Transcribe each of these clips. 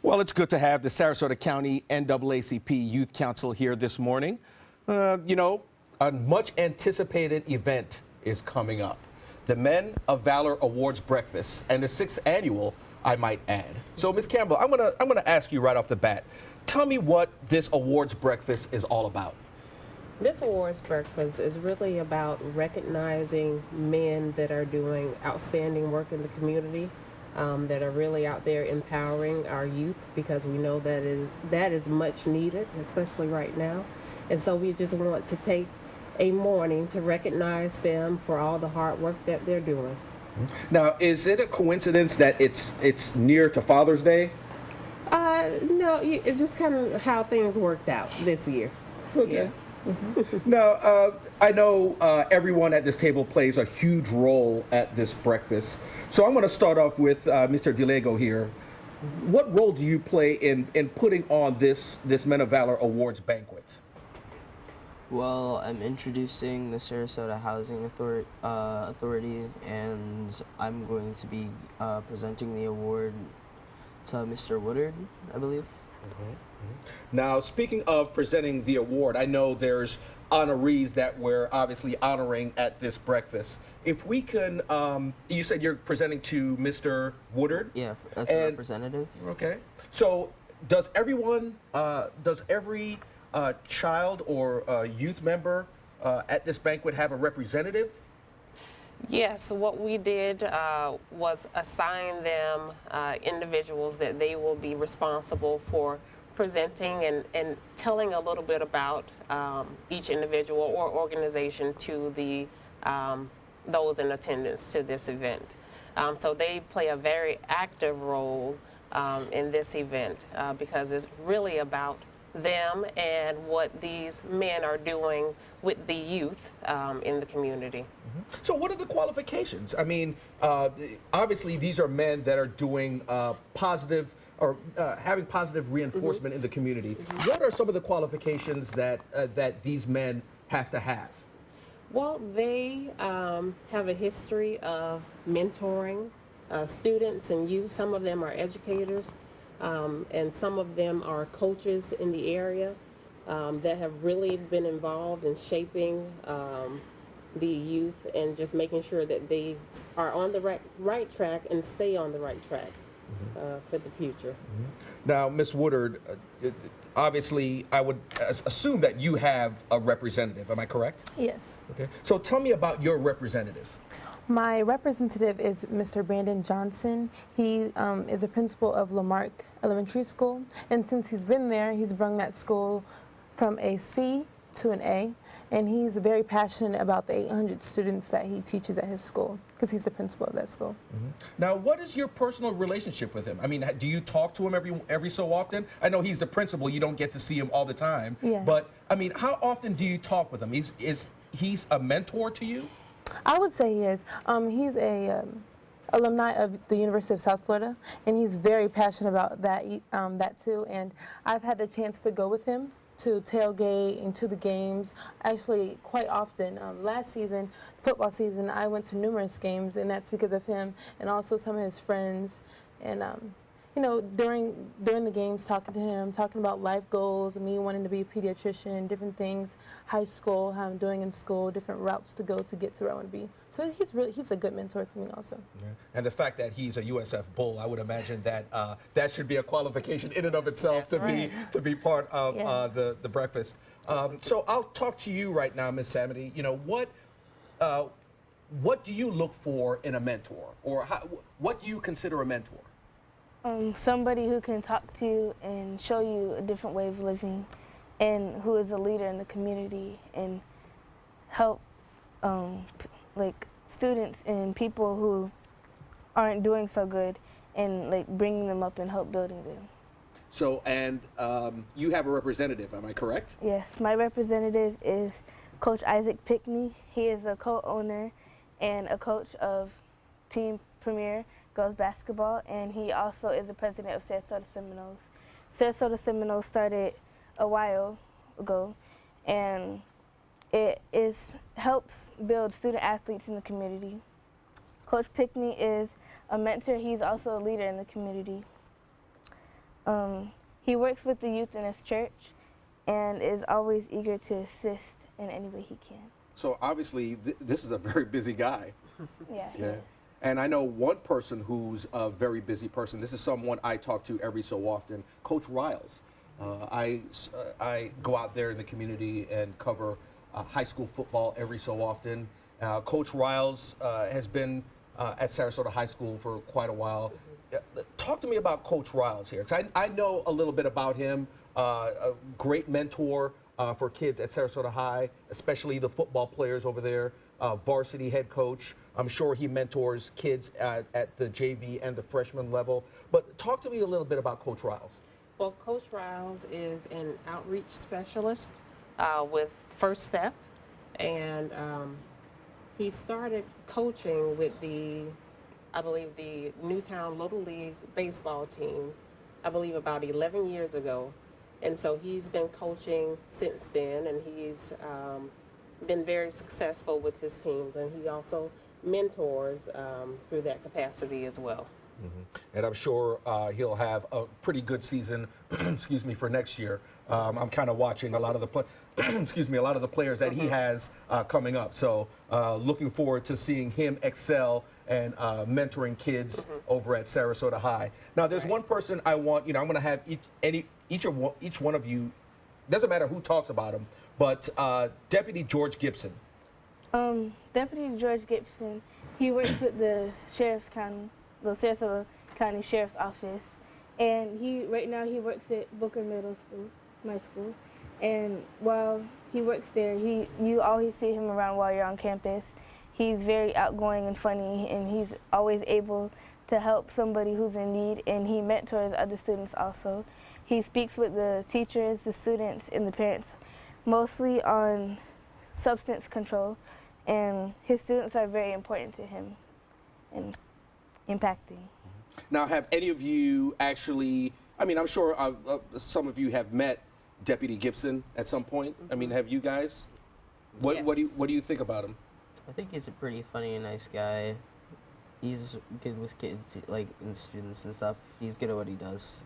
Well, it's good to have the Sarasota County NAACP Youth Council here this morning. A much anticipated event is coming up. The Men of Valor Awards Breakfast, and the 6th annual, I might add. So, Ms. Campbell, I'm gonna ask you right off the bat. Tell me what this awards breakfast is all about. This awards breakfast is really about recognizing men that are doing outstanding work in the community, that are really out there empowering our youth, because we know that is much needed, especially right now. And so we just want to take a morning to recognize them for all the hard work that they're doing. Now, is it a coincidence that it's near to Father's Day? No, it's just kind of how things worked out this year. Okay. Yeah. Now, I know everyone at this table plays a huge role at this breakfast. So I'm going to start off with Mr. DeLego here. What role do you play in putting on this Men of Valor Awards banquet? Well, I'm introducing the Sarasota Housing Authority, and I'm going to be presenting the award to Mr. Woodard, I believe. Now, speaking of presenting the award, I know there's honorees that we're obviously honoring at this breakfast. If we can, you said you're presenting to Mr. Woodard? Yeah, as a representative. Okay. So does every child or youth member at this banquet have a representative? Yes, what we did was assign them individuals that they will be responsible for presenting and telling a little bit about each individual or organization to the those in attendance to this event. So they play a very active role in this event because it's really about them and what these men are doing with the youth in the community. So what are the qualifications? I mean, obviously these are men that are doing positive or having positive reinforcement in the community. What are some of the qualifications that these men have to have? Well, they have a history of mentoring students and youth. Some of them are educators. And some of them are coaches in the area that have really been involved in shaping the youth and just making sure that they are on the right track and stay on the right track for the future. Now, Ms. Woodard, obviously I would assume that you have a representative. Am I correct? Yes. Okay. So tell me about your representative. My representative is Mr. Brandon Johnson. He is a principal of Lamarck Elementary School, and since he's been there, he's brought that school from a C to an A, and he's very passionate about the 800 students that he teaches at his school, because he's the principal of that school. Now, what is your personal relationship with him? I mean, do you talk to him every so often? I know he's the principal, you don't get to see him all the time, yes. But I mean, how often do you talk with him? Is he's a mentor to you? I would say he is. He's a alumni of the University of South Florida, and he's very passionate about that too. And I've had the chance to go with him to tailgate and to the games, actually quite often. Last season, football season, I went to numerous games, and that's because of him and also some of his friends. And you know, during the games, talking to him, talking about life goals, me wanting to be a pediatrician, different things, high school, how I'm doing in school, different routes to go to get to where I want to be. So he's a good mentor to me also. Yeah. And the fact that he's a USF Bull, I would imagine that that should be a qualification in and of itself to be part of the breakfast. So I'll talk to you right now, Ms. Samity. You know, what do you look for in a mentor, or what do you consider a mentor? Somebody who can talk to you and show you a different way of living, and who is a leader in the community and help like students and people who aren't doing so good, and like bringing them up and help building them. So, and you have a representative, am I correct? Yes, my representative is Coach Isaac Pickney. He is a co-owner and a coach of Team Premier girls basketball, and he also is the president of Sarasota Seminoles. Sarasota Seminoles started a while ago, and it helps build student athletes in the community. Coach Pickney is a mentor. He's also a leader in the community. He works with the youth in his church and is always eager to assist in any way he can. So obviously, this is a very busy guy. Yeah, he is. And I know one person who's a very busy person. This is someone I talk to every so often, Coach Riles. I go out there in the community and cover high school football every so often. Coach Riles has been at Sarasota High School for quite a while. Talk to me about Coach Riles here, because I know a little bit about him. A great mentor for kids at Sarasota High, especially the football players over there. Varsity head coach. I'm sure he mentors kids at the JV and the freshman level. But talk to me a little bit about Coach Riles. Well, Coach Riles is an outreach specialist with First Step, and he started coaching with I believe the Newtown Little League baseball team, I believe about 11 years ago. And so he's been coaching since then, and he's been very successful with his teams, and he also mentors through that capacity as well. And I'm sure he'll have a pretty good season, excuse me, for next year. I'm kind of watching a lot of the a lot of the players that he has coming up. So looking forward to seeing him excel and mentoring kids over at Sarasota High. Now, there's one person I want. I'm going to have each one of you. Doesn't matter who talks about him, but Deputy George Gibson. Deputy George Gibson, he works with the Sarasota County Sheriff's Office, and right now he works at Booker Middle School, my school. And while he works there, you always see him around while you're on campus. He's very outgoing and funny, and he's always able to help somebody who's in need, and he mentors other students also. He speaks with the teachers, the students, and the parents, mostly on substance control, and his students are very important to him and impacting. Now, have any of you actually, I'm sure some of you have met Deputy Gibson at some point. Have you guys? What do you think about him? I think he's a pretty funny and nice guy. He's good with kids, like, and students and stuff. He's good at what he does.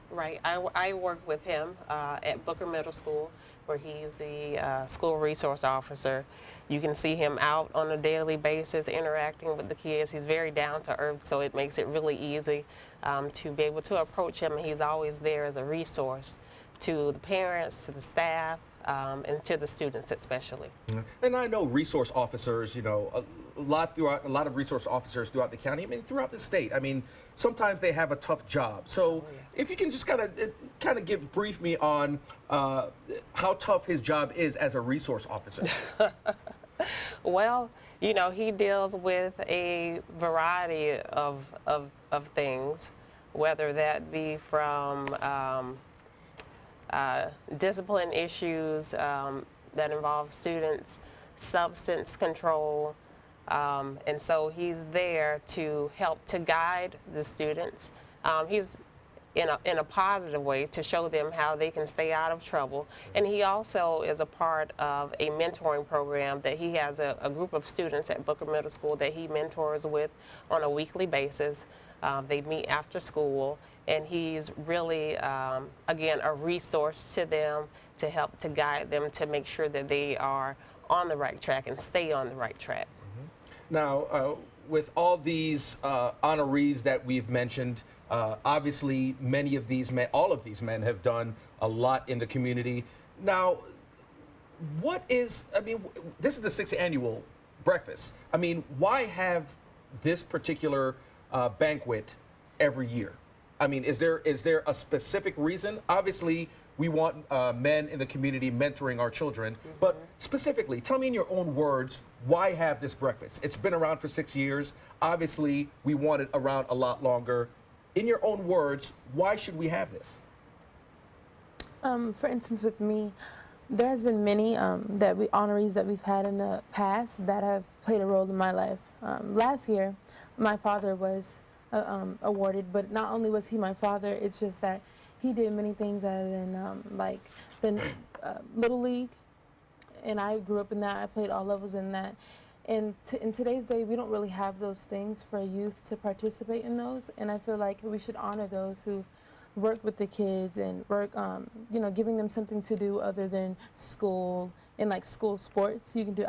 Right. I work with him at Booker Middle School, where he's the school resource officer. You can see him out on a daily basis interacting with the kids. He's very down to earth, so it makes it really easy to be able to approach him. He's always there as a resource to the parents, to the staff, and to the students especially. And I know resource officers, a lot of resource officers throughout the county, throughout the state. Sometimes they have a tough job. So if you can just kind of brief me on how tough his job is as a resource officer. Well, he deals with a variety of things, whether that be from discipline issues that involve students, substance control, and so he's there to help to guide the students. He's in a positive way to show them how they can stay out of trouble. And he also is a part of a mentoring program that he has a group of students at Booker Middle School that he mentors with on a weekly basis. They meet after school, and he's really, again, a resource to them to help to guide them to make sure that they are on the right track and stay on the right track. Now, with all these honorees that we've mentioned, obviously all of these men have done a lot in the community. Now, this is the 6th annual breakfast. Why have this particular banquet every year? Is there a specific reason? Obviously, we want men in the community mentoring our children, but specifically, tell me in your own words, why have this breakfast? It's been around for 6 years. Obviously, we want it around a lot longer. In your own words, why should we have this? For instance, with me, there has been many honorees that we've had in the past that have played a role in my life. Last year, my father was awarded, but not only was he my father, it's just that he did many things other than the Little League, and I grew up in that. I played all levels in that. And in today's day, we don't really have those things for youth to participate in those, and I feel like we should honor those who've work with the kids and work, you know, giving them something to do other than school and like school sports. You can do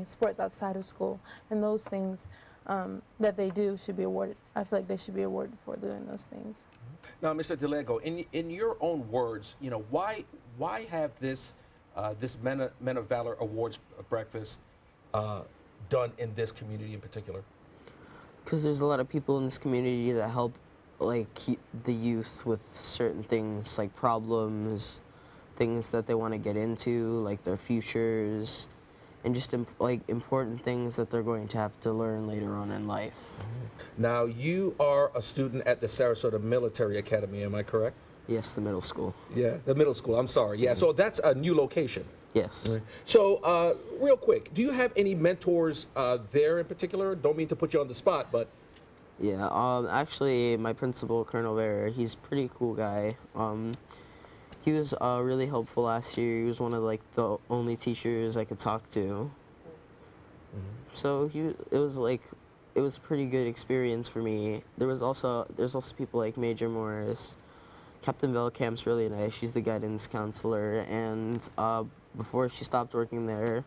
sports outside of school, and those things that they do should be awarded. I feel like they should be awarded for doing those things. Now, Mr. DeLego, in your own words, you know, why have this Men of Valor Awards breakfast done in this community in particular? Because there's a lot of people in this community that help, like, keep the youth with certain things, like problems, things that they want to get into, like their futures, and just like important things that they're going to have to learn later on in life. Now, you are a student at the Sarasota Military Academy, am I correct? Yes, the middle school. Yeah, the middle school, I'm sorry. Yeah, so that's a new location. Yes. Right. So, real quick, do you have any mentors there in particular? Don't mean to put you on the spot, but... Yeah, actually, my principal, Colonel Vera, he's a pretty cool guy. He was really helpful last year. He was one of, like, the only teachers I could talk to. So it was a pretty good experience for me. There's also people like Major Morris. Captain Velkamp's really nice. She's the guidance counselor, and before she stopped working there,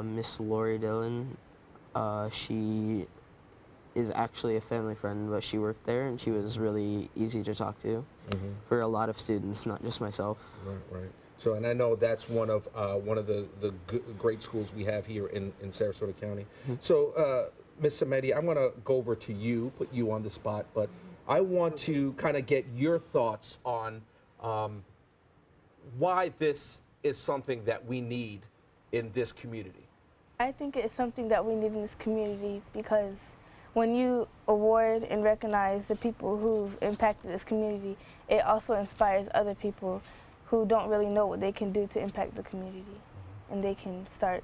Miss Lori Dillon, she is actually a family friend, but she worked there, and she was really easy to talk to for a lot of students, not just myself. Right. So, and I know that's one of the great schools we have here in Sarasota County. So, Ms. Samedi, I'm going to go over to you, put you on the spot, but I want to kind of get your thoughts on why this is something that we need in this community. I think it's something that we need in this community because when you award and recognize the people who've impacted this community, it also inspires other people who don't really know what they can do to impact the community. And they can start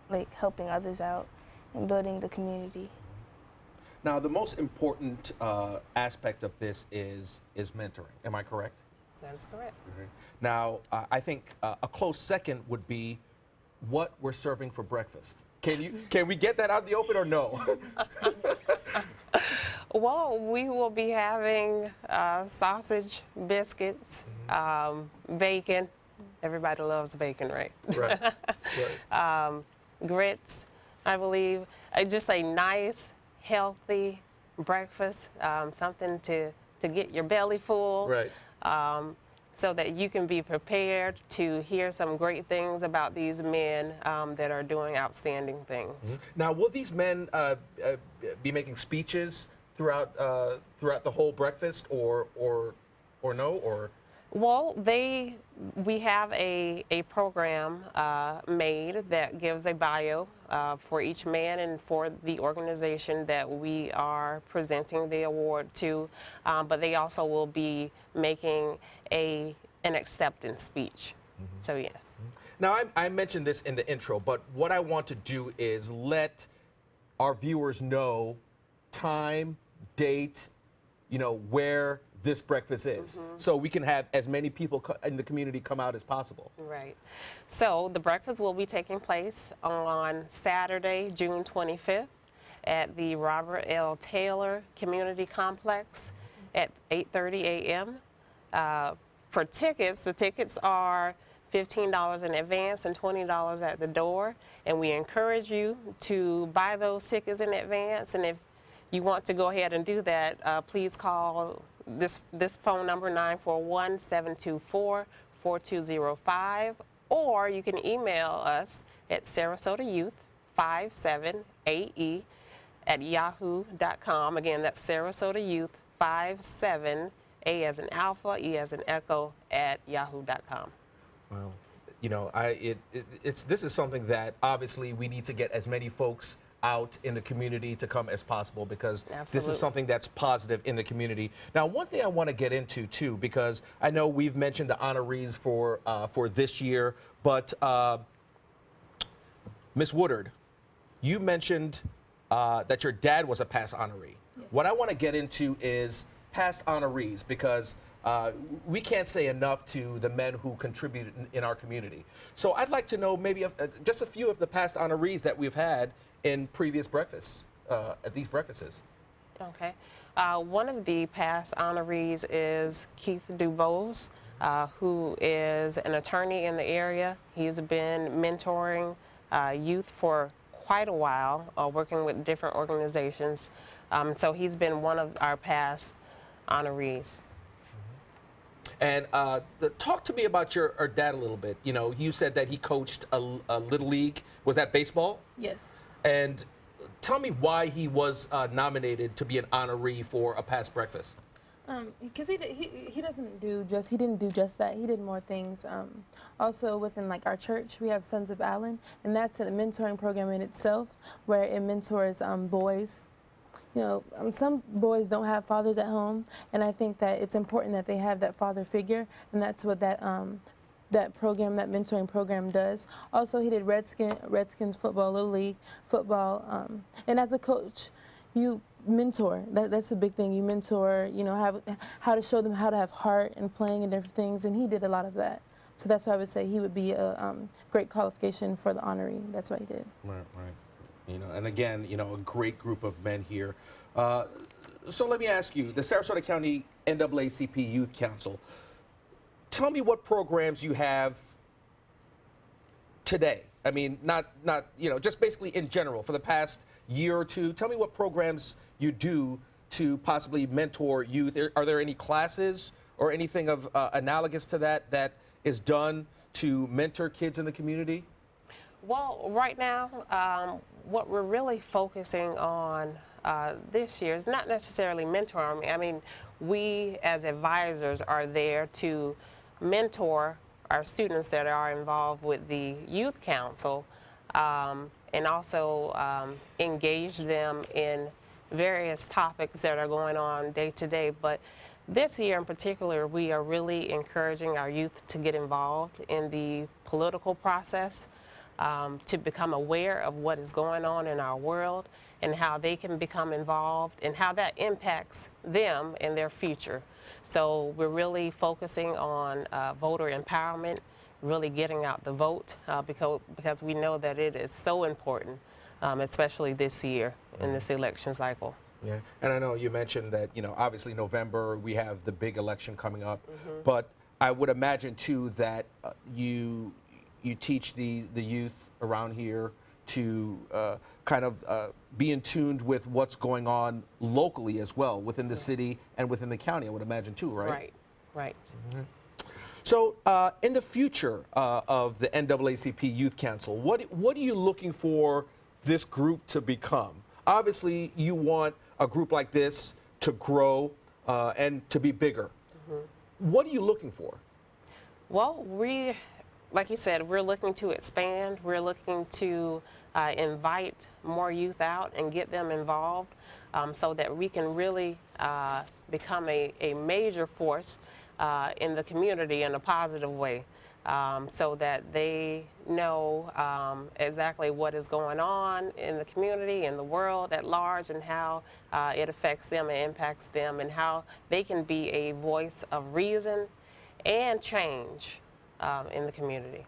like helping others out and building the community. Now, the most important aspect of this is mentoring. Am I correct? That is correct. Now, I think a close second would be what we're serving for breakfast. Can we get that out in the open or no? Well, we will be having sausage, biscuits, bacon. Everybody loves bacon, right? Right. Grits, I believe. Just a nice, healthy breakfast, something to get your belly full. Right. So that you can be prepared to hear some great things about these men that are doing outstanding things. Now, will these men be making speeches throughout the whole breakfast, or no, or? Well, we have a program made that gives a bio for each man and for the organization that we are presenting the award to, but they also will be making an acceptance speech. So yes. Now, I mentioned this in the intro, but what I want to do is let our viewers know time, date, where this breakfast is, so we can have as many people in the community come out as possible. Right. So the breakfast will be taking place on Saturday, June 25th at the Robert L. Taylor Community Complex at 8:30 a.m. For tickets, the tickets are $15 in advance and $20 at the door, and we encourage you to buy those tickets in advance. And if you want to go ahead and do that, please call this phone number, 941-724-4205, or you can email us at sarasotayouth57ae@yahoo.com. Again, that's sarasotayouth57, A as in alpha, E as in echo, @yahoo.com. Well, this is something that obviously we need to get as many folks out in the community to come as possible, because this is something that's positive in the community. Now, one thing I want to get into too, because I know we've mentioned the honorees for this year, but Ms. Woodard, you mentioned that your dad was a past honoree. Yes. What I want to get into is past honorees, because we can't say enough to the men who contributed in our community. So I'd like to know maybe just a few of the past honorees that we've had in previous breakfasts, at these breakfasts. Okay. One of the past honorees is Keith DuBose, who is an attorney in the area. He's been mentoring youth for quite a while, working with different organizations. So he's been one of our past honorees. And talk to me about your dad a little bit. You know, you said that he coached a little league. Was that baseball? Yes. And tell me why he was nominated to be an honoree for a past breakfast. Because he didn't do just that. He did more things. Also within like our church, we have Sons of Allen, and that's a mentoring program in itself where it mentors boys. You know, some boys don't have fathers at home, and I think that it's important that they have that father figure, and that's what that program, that mentoring program does. Also, he did Redskins football, Little League football, and as a coach, you mentor. That's a big thing. You mentor, you know, have how to show them how to have heart and playing and different things, and he did a lot of that. So that's why I would say he would be a great qualification for the honoree. That's what he did. Right, right. You know, and again, you know, a great group of men here. So let me ask you, the Sarasota County NAACP Youth Council, tell me what programs you have today. I mean, not you know, just basically in general for the past year or two. Tell me what programs you do to possibly mentor youth. Are there any classes or anything of analogous to that is done to mentor kids in the community? Well, right now, what we're really focusing on this year is not necessarily mentoring. I mean, we as advisors are there to mentor our students that are involved with the Youth Council and also engage them in various topics that are going on day to day. But this year in particular, we are really encouraging our youth to get involved in the political process, to become aware of what is going on in our world and how they can become involved and how that impacts them and their future. So we're really focusing on voter empowerment, really getting out the vote because we know that it is so important, especially this year in this election cycle. Yeah, and I know you mentioned that, you know, obviously November we have the big election coming up, but I would imagine too that you teach the youth around here to kind of be in tune with what's going on locally as well within the city and within the county, I would imagine too, right? Right, right. So in the future of the NAACP Youth Council, what are you looking for this group to become? Obviously, you want a group like this to grow and to be bigger. What are you looking for? Well, like you said, we're looking to expand. We're looking to invite more youth out and get them involved so that we can really become a major force in the community in a positive way, so that they know exactly what is going on in the community and the world at large and how it affects them and impacts them and how they can be a voice of reason and change in the community.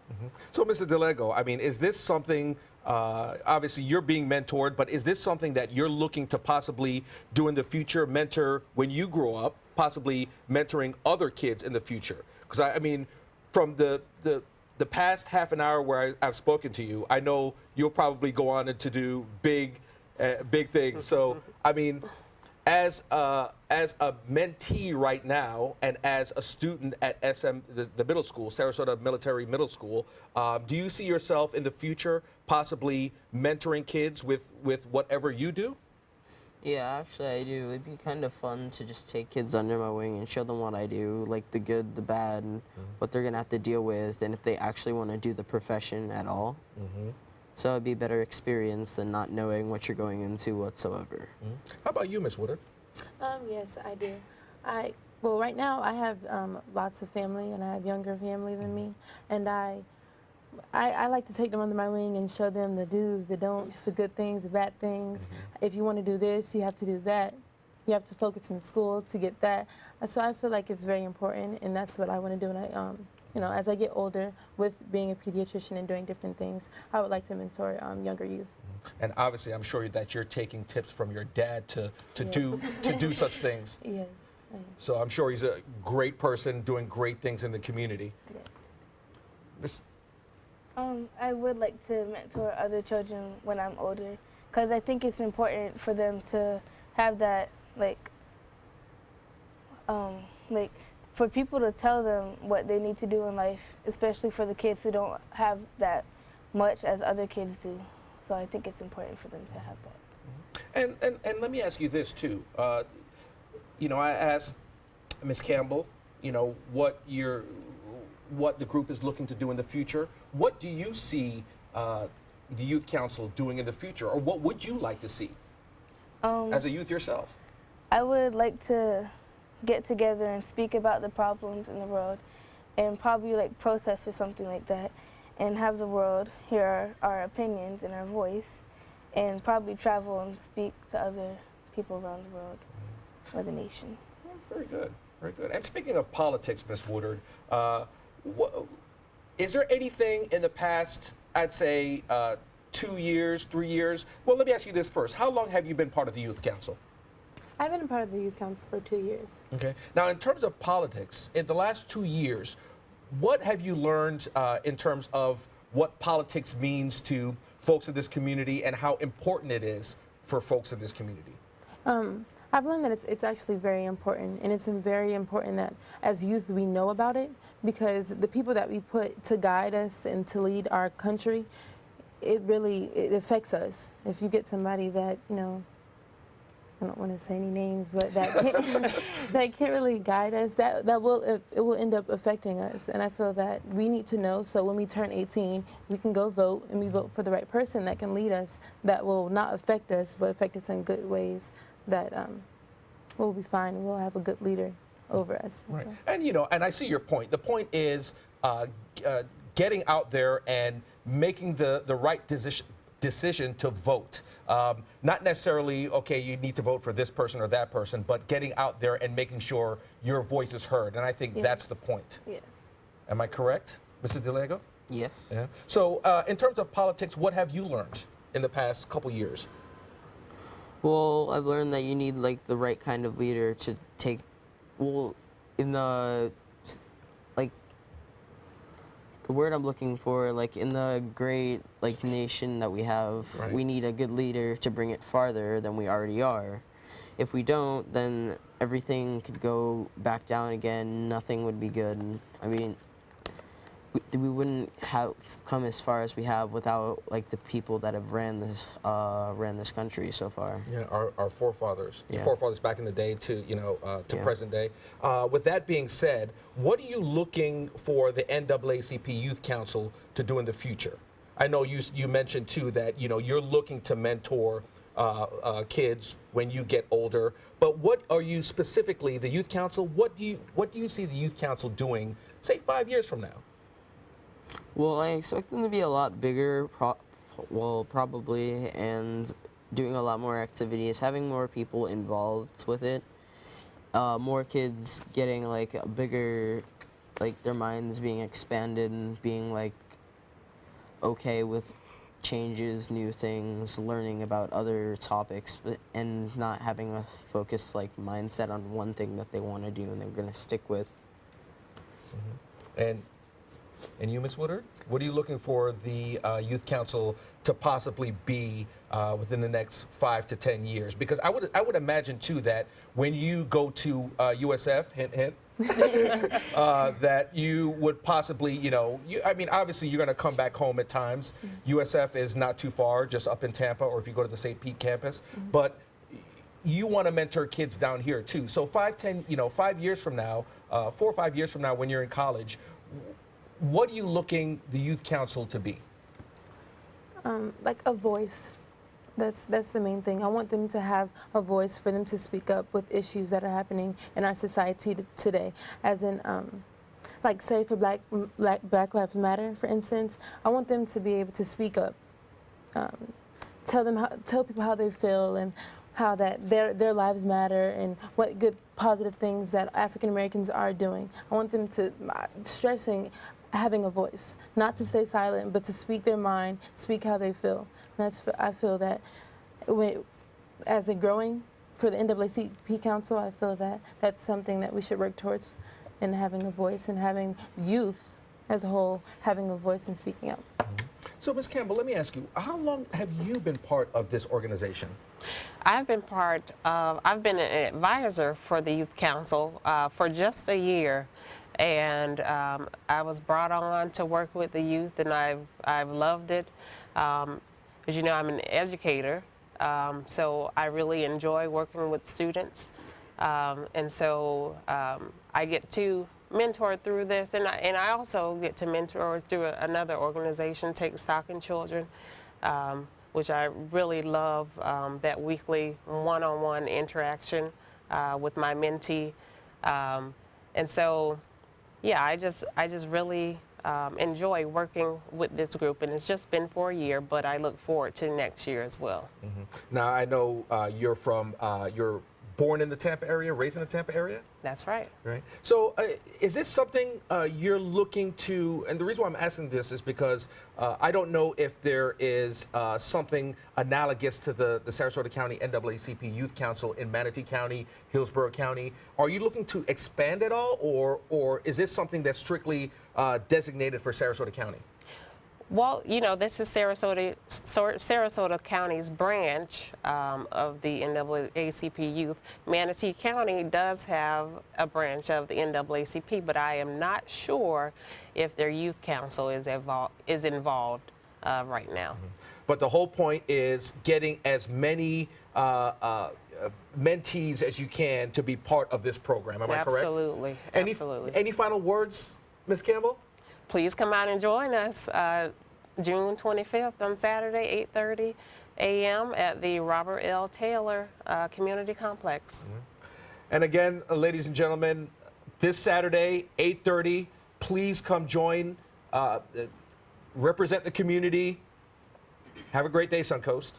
So, Mr. DeLego, I mean, is this something, obviously you're being mentored, but is this something that you're looking to possibly do in the future, mentor when you grow up, possibly mentoring other kids in the future? Because, I mean, from the past half an hour where I've spoken to you, I know you'll probably go on to do big things. So, I mean, as a mentee right now and as a student at SM, the middle school, Sarasota Military Middle School, do you see yourself in the future possibly mentoring kids with whatever you do? Yeah, actually I do. It'd be kind of fun to just take kids under my wing and show them what I do, like the good, the bad, and what they're going to have to deal with, and if they actually want to do the profession at all. So it'd be a better experience than not knowing what you're going into whatsoever. How about you, Ms. Woodard? Yes, I do. Well, right now I have lots of family, and I have younger family than me, and I like to take them under my wing and show them the do's, the don'ts, the good things, the bad things. If you want to do this, you have to do that. You have to focus in school to get that. So I feel like it's very important, and that's what I want to do. And you know, as I get older, with being a pediatrician and doing different things, I would like to mentor younger youth. And obviously, I'm sure that you're taking tips from your dad to do such things. Yes. I am. So I'm sure he's a great person doing great things in the community. Yes. Miss- I would like to mentor other children when I'm older, because I think it's important for them to have that, like for people to tell them what they need to do in life, especially for the kids who don't have that much as other kids do. So I think it's important for them to have that. And let me ask you this too. You know, I asked Ms. Campbell, you know, what the group is looking to do in the future. What do you see the Youth Council doing in the future, or what would you like to see as a youth yourself? I would like to get together and speak about the problems in the world, and probably like protest or something like that, and have the world hear our opinions and our voice, and probably travel and speak to other people around the world or the nation. That's very good, very good. And speaking of politics, Ms. Woodard, is there anything in the past, I'd say 2 years, 3 years? Well, let me ask you this first. How long have you been part of the Youth Council? I've been a part of the Youth Council for 2 years. Okay. Now, in terms of politics, in the last 2 years, what have you learned in terms of what politics means to folks in this community and how important it is for folks in this community? I've learned that it's actually very important, and it's very important that as youth we know about it, because the people that we put to guide us and to lead our country, it affects us. If you get somebody that, you know, I don't want to say any names, but that can't really guide us, it will end up affecting us. And I feel that we need to know, so when we turn 18, we can go vote, and we vote for the right person that can lead us, that will not affect us, but affect us in good ways, that we'll be fine, and we'll have a good leader over us. Right. So. And, you know, and I see your point. The point is getting out there and making the right decision to vote. Not necessarily, okay, you need to vote for this person or that person, but getting out there and making sure your voice is heard. And I think that's the point. Yes. Am I correct, Mr. DeLego? Yes. Yeah. So in terms of politics, what have you learned in the past couple years? Well, I've learned that you need like the right kind of leader to take, well, in the, like, the word I'm looking for, like in the great like nation that we have, Right. we need a good leader to bring it farther than we already are. If we don't, then everything could go back down again. Nothing would be good. I mean, we wouldn't have come as far as we have without like the people that have ran this country so far. Yeah, our forefathers, the Yeah. forefathers back in the day to, you know, to Yeah. present day. With that being said, what are you looking for the NAACP Youth Council to do in the future? I know you mentioned too that, you know, you're looking to mentor kids when you get older, but what are you specifically, the Youth Council, what do you see the Youth Council doing, say 5 years from now? Well, I expect them to be a lot bigger, probably, and doing a lot more activities, having more people involved with it, more kids getting like a bigger, like their minds being expanded and being like okay with changes, new things, learning about other topics, and not having a focused like mindset on one thing that they want to do and they're going to stick with. And you, Ms. Woodard, what are you looking for the Youth Council to possibly be within the next 5 to 10 years? Because I would imagine too that when you go to USF, hint hint, that you would possibly, you know, I mean, obviously you're going to come back home at times. USF is not too far, just up in Tampa, or if you go to the St. Pete campus, but you want to mentor kids down here too. So 5 years from now, 4 or 5 years from now, when you're in college, what are you looking the Youth Council to be? Like a voice. That's the main thing. I want them to have a voice for them to speak up with issues that are happening in our society today. As in, like say for Black Lives Matter, for instance, I want them to be able to speak up, tell people how they feel and how that their lives matter and what good positive things that African Americans are doing. I want them to stressing having a voice, not to stay silent, but to speak their mind, speak how they feel. I feel that as a growing for the NAACP Council, I feel that that's something that we should work towards, in having a voice and having youth as a whole having a voice and speaking up. So, Ms. Campbell, let me ask you, how long have you been part of this organization? I've been an advisor for the Youth Council for just a year. And I was brought on to work with the youth, and I've loved it. As you know, I'm an educator, so I really enjoy working with students. And so I get to mentor through this, and I also get to mentor through another organization, Take Stock in Children, which I really love, that weekly one-on-one interaction with my mentee. And so, yeah, I just really enjoy working with this group, and it's just been for a year, but I look forward to next year as well. Now, I know you're born in the Tampa area, raised in the Tampa area? That's right. Right. So is this something you're looking to, and the reason why I'm asking this is because I don't know if there is something analogous to the Sarasota County NAACP Youth Council in Manatee County, Hillsborough County. Are you looking to expand at all, or is this something that's strictly designated for Sarasota County? Well, you know, this is Sarasota County's branch of the NAACP Youth. Manatee County does have a branch of the NAACP, but I am not sure if their youth council is involved right now. But the whole point is getting as many mentees as you can to be part of this program. Am I correct? Absolutely. Any final words, Ms. Campbell? Please come out and join us June 25th on Saturday, 8:30 a.m. at the Robert L. Taylor Community Complex. And again, ladies and gentlemen, this Saturday, 8:30, please come join, represent the community. Have a great day, Suncoast.